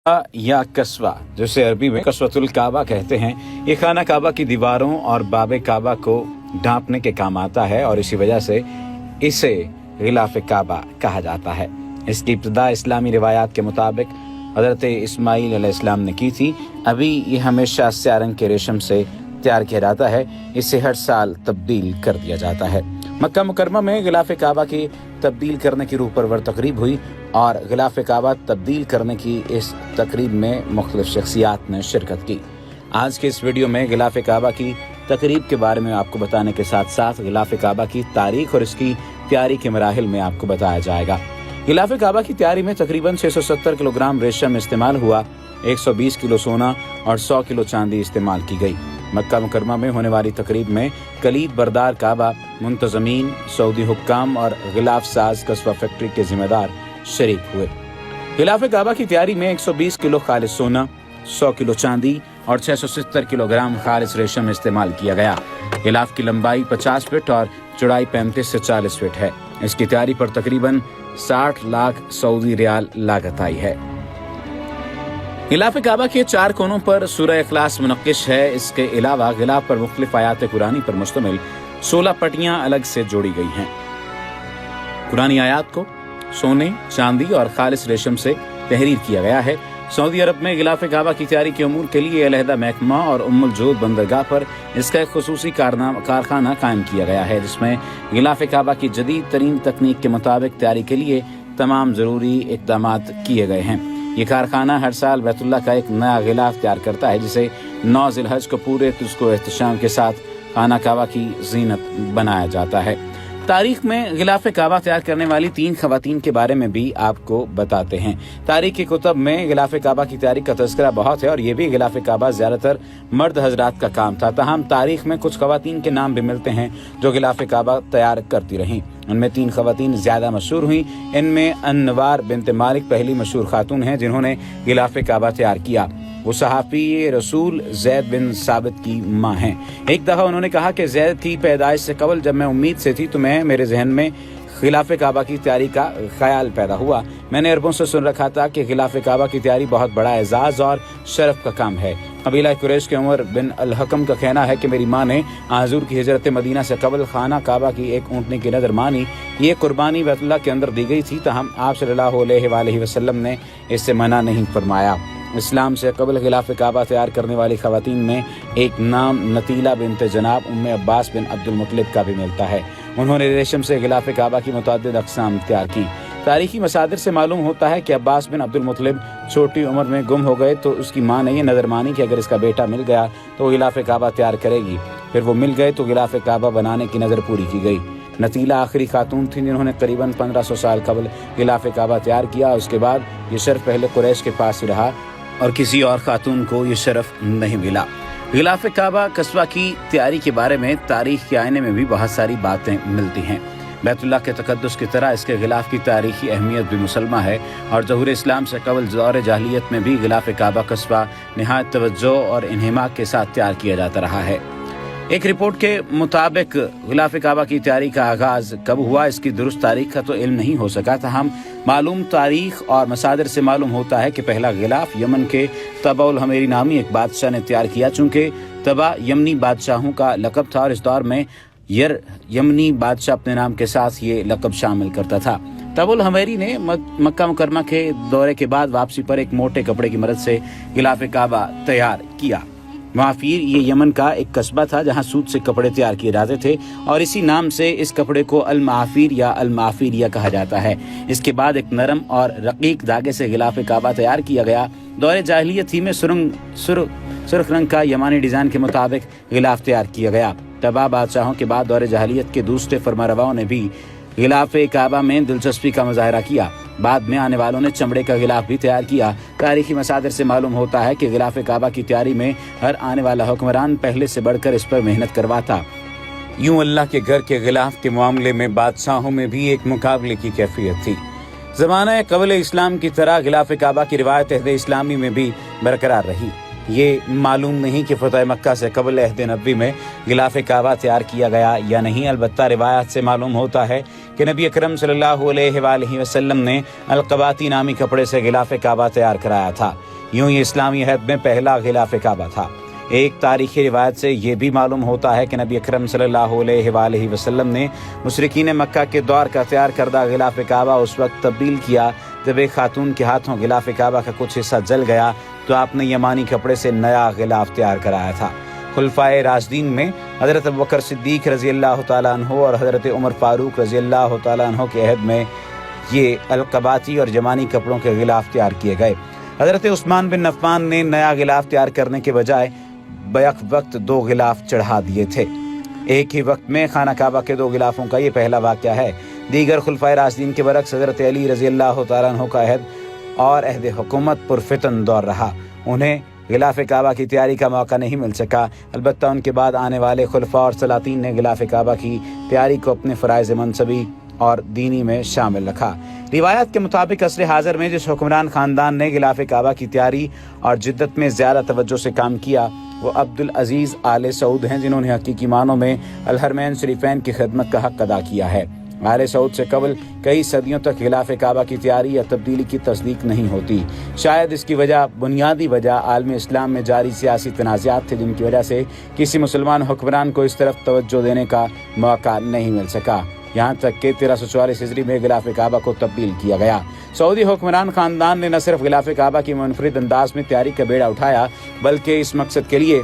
या कस्वा, जिसे अरबी में कस्वतुल काबा कहते हैं, ये खाना काबा की दीवारों और बाबे काबा को ढांपने के काम आता है और इसी वजह से इसे गिलाफ काबा कहा जाता है। इसकी इब्तिदा इस्लामी रिवायात के मुताबिक हज़रत इस्माईल अलैहिस्सलाम ने की थी। अभी ये हमेशा स्याह रंग के रेशम से तैयार किया जाता है। इसे हर साल तब्दील कर दिया जाता है। मक्का मुकरमा में गिलाफ काबा की तब्दील करने की रूह परवर तकरीब हुई और गिलाफ काबा तब्दील करने की इस तकरीब में मुख्तलिफ शख्सियात ने शिरकत की। आज के इस वीडियो में गिलाफ काबा की तकरीब के बारे में आपको बताने के साथ साथ गिलाफ काबा की तारीख और इसकी तैयारी के मराहिल में आपको बताया जाएगा। गिलाफ काबा की तैयारी में तकरीबन 670 किलोग्राम रेशम इस्तेमाल हुआ, 120 किलो सोना और 100 किलो चांदी इस्तेमाल की गई। मक्का मुकरमा में होने वाली तकरीब में कलीद बरदार काबा, मुंतजमीन, सऊदी हुक्काम और गिलाफ साज कस्बा फैक्ट्री के जिम्मेदार शरीक हुए। गिलाफ काबा की तैयारी में 120 किलो खालिस सोना, 100 किलो चांदी और 670 किलोग्राम खालिस रेशम इस्तेमाल किया गया। गिलाफ की लंबाई 50 फीट और चौड़ाई 35 से 40 फीट है। इसकी तैयारी पर तकरीबन 60 लाख सऊदी रियाल लागत आई है। गिलाफ काबा के 4 कोनों पर सूरह इखलास मुनक्किश है। इसके अलावा गिलाफ पर मुख्तलिफ आयात कुरानी पर मुश्तमिल 16 पट्टियां अलग से जोड़ी गई हैं। कुरानी आयात को सोने, चांदी और खालिस रेशम से तहरीर किया गया है। सऊदी अरब में गिलाफ काबा की तैयारी के अमूर के लिए अलहदा महकमा और उम्मुल जोद बंदरगाह पर इसका एक खुसूसी कारखाना कायम किया गया है, जिसमें गिलाफ काबा की जदीद तरीन तकनीक के मुताबिक तैयारी के लिए तमाम ज़रूरी इक़दाम किए गए हैं। ये कारखाना हर साल बैतुल्लाह का एक नया गिलाफ तैयार करता है, जिसे 9 ज़िलहज को पूरे तुज़्को एहतशाम के साथ खाना काबा की ज़ीनत बनाया जाता है। तारीख में गिलाफ काबा तैयार करने वाली 3 खवातीन के बारे में भी आपको बताते हैं। तारीख की कुतब में गिलाफ काबा की तैयारी का तज़किरा बहुत है और ये भी गिलाफ काबा ज़्यादातर मर्द हजरात का काम था। ताहम तारीख में कुछ खवातीन के नाम भी मिलते हैं जो गिलाफ काबा तैयार करती रहीं। उनमें 3 खवातीन ज़्यादा मशहूर हुई। इनमें अन्नवार बिनत मालिक पहली मशहूर खातून हैं जिन्होंने गिलाफ काबा तैयार किया। वो सहाफ़ी रसूल ज़ैद बिन साबित की माँ हैं। एक दफ़ा उन्होंने कहा कि ज़ैद की पैदाइश से कबल जब मैं उम्मीद से थी तो मेरे जहन में गिलाफ काबा की तैयारी का ख्याल पैदा हुआ। मैंने अरबों से सुन रखा था कि गिलाफ काबा की तैयारी बहुत बड़ा एजाज़ और शरफ का काम है। कबीला कुरैश के उमर बिन अल हकम का कहना है कि मेरी माँ ने हुज़ूर की हिजरत मदीना से कबल खाना काबा की एक ऊँटनी की नज़र मानी। ये कुर्बानी बैतुल्लाह के अंदर दी गई थी, ताहम आप सल्लल्लाहु अलैहि वसल्लम ने इससे मना नहीं फरमाया। इस्लाम से कबल गिलाफ काबा तैयार करने वाली खवातीन में एक नाम नतीला बिनत जनाब उम्मे अब्बास बिन अब्दुल मुत्तलिब का भी मिलता है। उन्होंने रेशम से गिलाफ काबा की मुतअद्दिद अक़साम तैयार की। तारीखी मसादिर से मालूम होता है कि अब्बास बिन अब्दुल मुत्तलिब छोटी उम्र में गुम हो गए तो उसकी माँ ने यह नज़र मानी कि अगर इसका बेटा मिल गया तो गिलाफ काबा तैयार करेगी। फिर वो मिल गए तो गिलाफ काबा बनाने की नज़र पूरी की गई। नतीला आखिरी खातून थी जिन्होंने करीबन 1500 साल कबल गिलाफ काबा तैयार किया। उसके बाद ये शर्फ पहले कुरैश के पास ही रहा और किसी और खातून को ये शरफ नहीं मिला। गिलाफ काबा कस्बा की तैयारी के बारे में तारीख के आईने में भी बहुत सारी बातें मिलती हैं। बैतुल्लाह के तकद्दुस की तरह इसके गिलाफ की तारीखी अहमियत भी मुसलमा है और ज़हूर इस्लाम से कबल दौर जाहिलियत में भी गिलाफ काबा कस्बा निहायत तवज्जो और इन्हिमाक के साथ तैयार किया जाता रहा है। एक रिपोर्ट के मुताबिक गिलाफ काबा की तैयारी का आगाज़ कब हुआ इसकी दुरुस्त तारीख का तो इल्म नहीं हो सका था। हम मालूम तारीख और मसादिर से मालूम होता है कि पहला गिलाफ यमन के तबउल हमेरी नामी एक बादशाह ने तैयार किया। चूँकि तबा यमनी बादशाहों का लक़ब था और इस दौर में यमनी बादशाह अपने नाम के साथ ये लक़ब शामिल करता था। तबउल हमेरी ने मक्का मुकरमा के दौरे के बाद वापसी पर एक मोटे कपड़े की मदद से गिलाफ काबा तैयार किया। माफीर ये यमन का एक कस्बा था जहां सूत से कपड़े तैयार किए जाते थे और इसी नाम से इस कपड़े को अल माफीर या अल माफीरिया कहा जाता है। इसके बाद एक नरम और रकीक धागे से गिलाफ काबा तैयार किया गया। दौरे जाहिलियत ही में सुर्ख रंग का यमानी डिज़ाइन के मुताबिक गिलाफ तैयार किया गया। तबा बादशाहों के बाद दौरे जाहिलियत के दूसरे फरमारवाओं ने भी गिलाफ काबा में दिलचस्पी का मुजाहरा किया। बाद में आने वालों ने चमड़े का गिलाफ भी तैयार किया। तारीखी मसादिर से मालूम होता है कि गिलाफ काबा की तैयारी में हर आने वाला हुक्मरान पहले से बढ़कर इस पर मेहनत करवाता। यूं अल्लाह के घर के गिलाफ के मामले में बादशाहों में भी एक मुकाबले की कैफियत थी। ज़माना क़ब्ल इस्लाम की तरह गिलाफ काबा की रिवायत अहद इस्लामी में भी बरकरार रही। ये मालूम नहीं कि फ़तह मक्का से कबल अहद नबी में गिलाफ काबा तैयार किया गया या नहीं। अलबत्ता रिवायत से मालूम होता है کہ نبی اکرم صلی اللہ علیہ وآلہ وسلم نے القباتی نامی کپڑے سے غلاف کعبہ تیار کرایا تھا۔ یوں یہ اسلامی عہد میں پہلا غلاف کعبہ تھا۔ ایک تاریخی روایت سے یہ بھی معلوم ہوتا ہے کہ نبی اکرم صلی اللہ علیہ وآلہ وسلم نے مشرکین مکہ کے دور کا تیار کردہ غلاف کعبہ اس وقت تبدیل کیا جب ایک خاتون کے ہاتھوں غلاف کعبہ کا کچھ حصہ جل گیا تو آپ نے یمانی کپڑے سے نیا غلاف تیار کرایا تھا۔ خلفائے راشدین میں حضرت ابوبکر صدیق رضی اللہ تعالیٰ عنہ اور حضرت عمر فاروق رضی اللہ تعالیٰ عنہ کے عہد میں یہ القباتی اور یمانی کپڑوں کے غلاف تیار کیے گئے۔ حضرت عثمان بن عفان نے نیا غلاف تیار کرنے کے بجائے بیک وقت 2 غلاف چڑھا دیے تھے۔ ایک ہی وقت میں خانہ کعبہ کے 2 غلافوں کا یہ پہلا واقعہ ہے۔ دیگر خلفائے راشدین کے برعکس حضرت علی رضی اللہ تعالیٰ عنہ کا عہد اور عہد حکومت پرفتن دور رہا۔ انہیں غلاف کعبہ کی تیاری کا موقع نہیں مل سکا، البتہ ان کے بعد آنے والے خلفاء اور سلاطین نے غلاف کعبہ کی تیاری کو اپنے فرائض منصبی اور دینی میں شامل رکھا۔ روایت کے مطابق عصر حاضر میں جس حکمران خاندان نے غلاف کعبہ کی تیاری اور جدت میں زیادہ توجہ سے کام کیا وہ عبدالعزیز آل سعود ہیں، جنہوں نے حقیقی معنوں میں الحرمین شریفین کی خدمت کا حق ادا کیا ہے۔ آل سعود سے قبل کئی صدیوں تک غلاف کعبہ کی تیاری یا تبدیلی کی تصدیق نہیں ہوتی۔ شاید اس کی بنیادی وجہ عالم اسلام میں جاری سیاسی تنازعات تھے، جن کی وجہ سے کسی مسلمان حکمران کو اس طرف توجہ دینے کا موقع نہیں مل سکا، یہاں تک کہ 1344 ہجری میں غلاف کعبہ کو تبدیل کیا گیا۔ سعودی حکمران خاندان نے نہ صرف غلاف کعبہ کی منفرد انداز میں تیاری کا بیڑا اٹھایا بلکہ اس مقصد کے لیے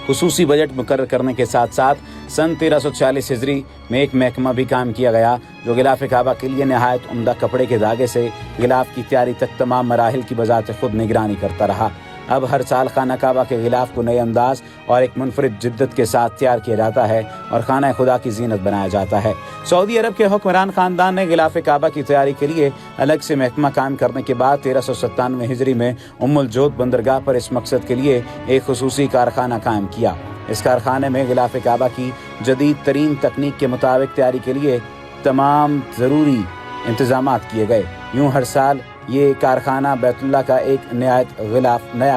خصوصی بجٹ مقرر کرنے کے ساتھ ساتھ سن 1346 ہجری میں ایک محکمہ بھی قائم کیا گیا جو غلاف کعبہ کے لیے نہایت عمدہ کپڑے کے دھاگے سے غلاف کی تیاری تک تمام مراحل کی بذات خود نگرانی کرتا رہا۔ اب ہر سال خانہ کعبہ کے غلاف کو نئے انداز اور ایک منفرد جدت کے ساتھ تیار کیا جاتا ہے اور خانہ خدا کی زینت بنایا جاتا ہے۔ سعودی عرب کے حکمران خاندان نے غلاف کعبہ کی تیاری کے لیے الگ سے محکمہ قائم کرنے کے بعد 1397 ہجری میں الجود بندرگاہ پر اس مقصد کے لیے ایک خصوصی کارخانہ قائم کیا۔ اس کارخانے میں غلاف کعبہ کی جدید ترین تکنیک کے مطابق تیاری کے لیے تمام ضروری انتظامات کیے گئے۔ یوں ہر سال یہ کارخانہ بیت اللہ کا ایک نیا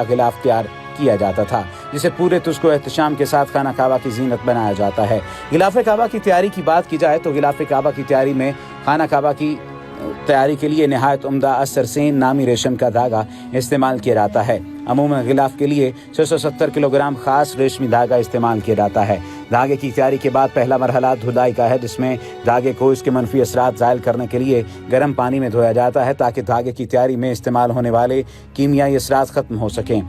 غلاف تیار کیا جاتا تھا جسے پورے تسک و احتشام کے ساتھ خانہ کعبہ کی زینت بنایا جاتا ہے۔ غلاف کعبہ کی تیاری کی بات کی جائے تو غلاف کعبہ کی تیاری میں خانہ کعبہ کی تیاری کے لیے نہایت عمدہ اسرسین نامی ریشم کا دھاگا استعمال کیا جاتا ہے۔ عموماً غلاف کے لیے 670 کلو گرام خاص ریشمی دھاگا استعمال کیا جاتا ہے۔ دھاگے کی تیاری کے بعد پہلا مرحلہ دھلائی کا ہے، جس میں دھاگے کو اس کے منفی اثرات زائل کرنے کے لیے گرم پانی میں دھویا جاتا ہے تاکہ دھاگے کی تیاری میں استعمال ہونے والے کیمیائی اثرات ختم ہو سکیں۔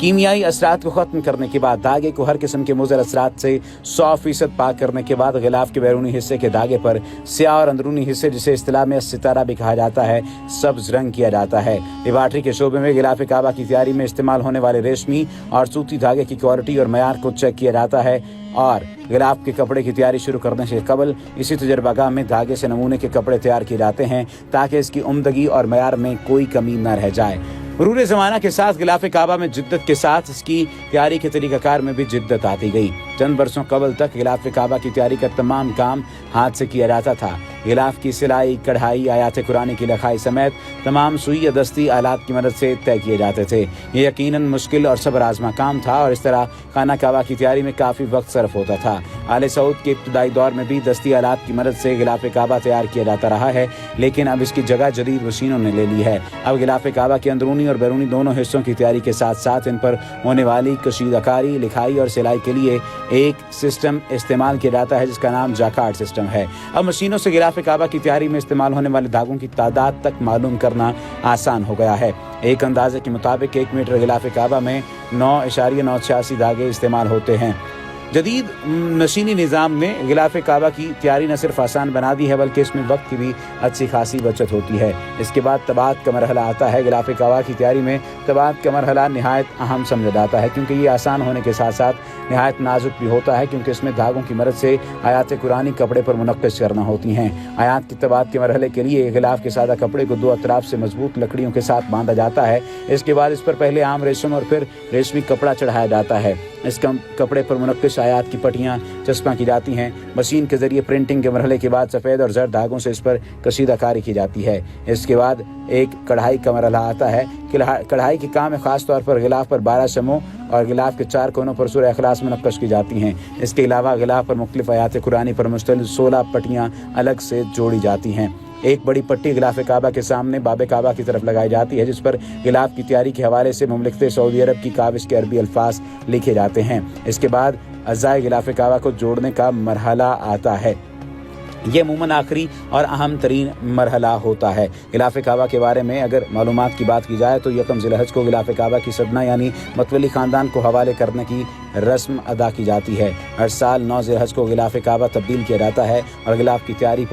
کیمیائی اثرات کو ختم کرنے کے بعد دھاگے کو ہر قسم کے مضر اثرات سے 100% پاک کرنے کے بعد غلاف کے بیرونی حصے کے دھاگے پر سیاہ اور اندرونی حصے جسے اصطلاح میں ستارہ بھی کہا جاتا ہے سبز رنگ کیا جاتا ہے۔ لیبارٹری کے شعبے میں غلاف کعبہ کی تیاری میں استعمال ہونے والے ریشمی اور سوتی دھاگے کی کوالٹی اور معیار کو چیک کیا جاتا ہے اور غلاف کے کپڑے کی تیاری شروع کرنے سے قبل اسی تجربہ گاہ میں دھاگے سے نمونے کے کپڑے تیار کیے جاتے ہیں تاکہ اس کی عمدگی اور معیار میں کوئی کمی نہ رہ جائے۔ مرور زمانہ کے ساتھ غلاف کعبہ میں جدت کے ساتھ اس کی تیاری کے طریقہ کار میں بھی جدت آتی گئی۔ چند برسوں قبل تک غلاف کعبہ کی تیاری کا تمام کام ہاتھ سے کیا جاتا تھا۔ غلاف کی سلائی، کڑھائی، آیات قرآن کی لکھائی سمیت تمام سوئی یا دستی آلات کی مدد سے طے کیے جاتے تھے۔ یہ یقیناً مشکل اور صبر آزما کام تھا اور اس طرح خانہ کعبہ کی تیاری میں کافی وقت صرف ہوتا تھا۔ آل سعود کے ابتدائی دور میں بھی دستی آلات کی مدد سے غلاف کعبہ تیار کیا جاتا رہا ہے، لیکن اب اس کی جگہ جدید مشینوں نے لے لی ہے۔ اب غلاف کعبہ کے اندرونی اور بیرونی دونوں حصوں کی تیاری کے ساتھ ساتھ ان پر ہونے والی کشیدہ کاری، لکھائی اور سلائی کے لیے ایک سسٹم استعمال کیا جاتا ہے جس کا نام جاکارڈ سسٹم ہے۔ اب مشینوں سے غلاف کعبہ کی تیاری میں استعمال ہونے والے دھاگوں کی تعداد تک معلوم کرنا آسان ہو گیا ہے۔ ایک اندازے کے مطابق 1 میٹر غلاف کعبہ میں 9.986 دھاگے استعمال ہوتے ہیں۔ جدید نشینی نظام نے غلاف کعبہ کی تیاری نہ صرف آسان بنا دی ہے بلکہ اس میں وقت کی بھی اچھی خاصی بچت ہوتی ہے۔ اس کے بعد طباعت کا مرحلہ آتا ہے۔ غلاف کعبہ کی تیاری میں طباعت کا مرحلہ نہایت اہم سمجھا جاتا ہے کیونکہ یہ آسان ہونے کے ساتھ ساتھ نہایت نازک بھی ہوتا ہے، کیونکہ اس میں دھاگوں کی مدد سے آیات قرآنی کپڑے پر منعکس کرنا ہوتی ہیں۔ آیات کی طباعت کے مرحلے کے لیے غلاف کے سادہ کپڑے کو 2 اطراف سے مضبوط لکڑیوں کے ساتھ باندھا جاتا ہے۔ اس کے بعد اس پر پہلے عام ریشم اور پھر ریشمی کپڑا چڑھایا جاتا ہے۔ इस कपड़े पर मुनक्किश आयात की पट्टियाँ चस्पा की जाती हैं। मशीन के जरिए प्रिंटिंग के मरहले के बाद सफ़ेद और जर्द धागों से इस पर कशीदाकारी की जाती है। इसके बाद एक कढ़ाई का मरहला आता है। कढ़ाई के काम में ख़ास तौर पर गिलाफ पर 12 शमों और गिलाफ के 4 कोनों पर सूरह इखलास मुनक्कश की जाती हैं। इसके अलावा गिलाफ पर मुख्तलिफ आयात कुरानी पर मुश्तमिल 16 पट्टियाँ अलग से जोड़ी जाती हैं। एक बड़ी पट्टी गिलाफ काबा के सामने बाब काबा की तरफ लगाई जाती है, जिस पर गिलाफ की तैयारी के हवाले से मुमलिकत सऊदी अरब की काविश के अरबी अल्फाज लिखे जाते हैं। इसके बाद अज़ाए गिलाफ काबा को जोड़ने का मरहला आता है। ये अमूमन आखिरी और अहम तरीन मरहला होता है। गिलाफ काबा के बारे में अगर मालूमात की बात की जाए तो यकम ज़िलहज को गिलाफ काबा की सदना यानी मतवली ख़ानदान को हवाले करने की रस्म अदा की जाती है। हर साल 9 ज़िलहज को गिलाफ काबा तब्दील किया जाता है और गिलाफ की तैयारी पर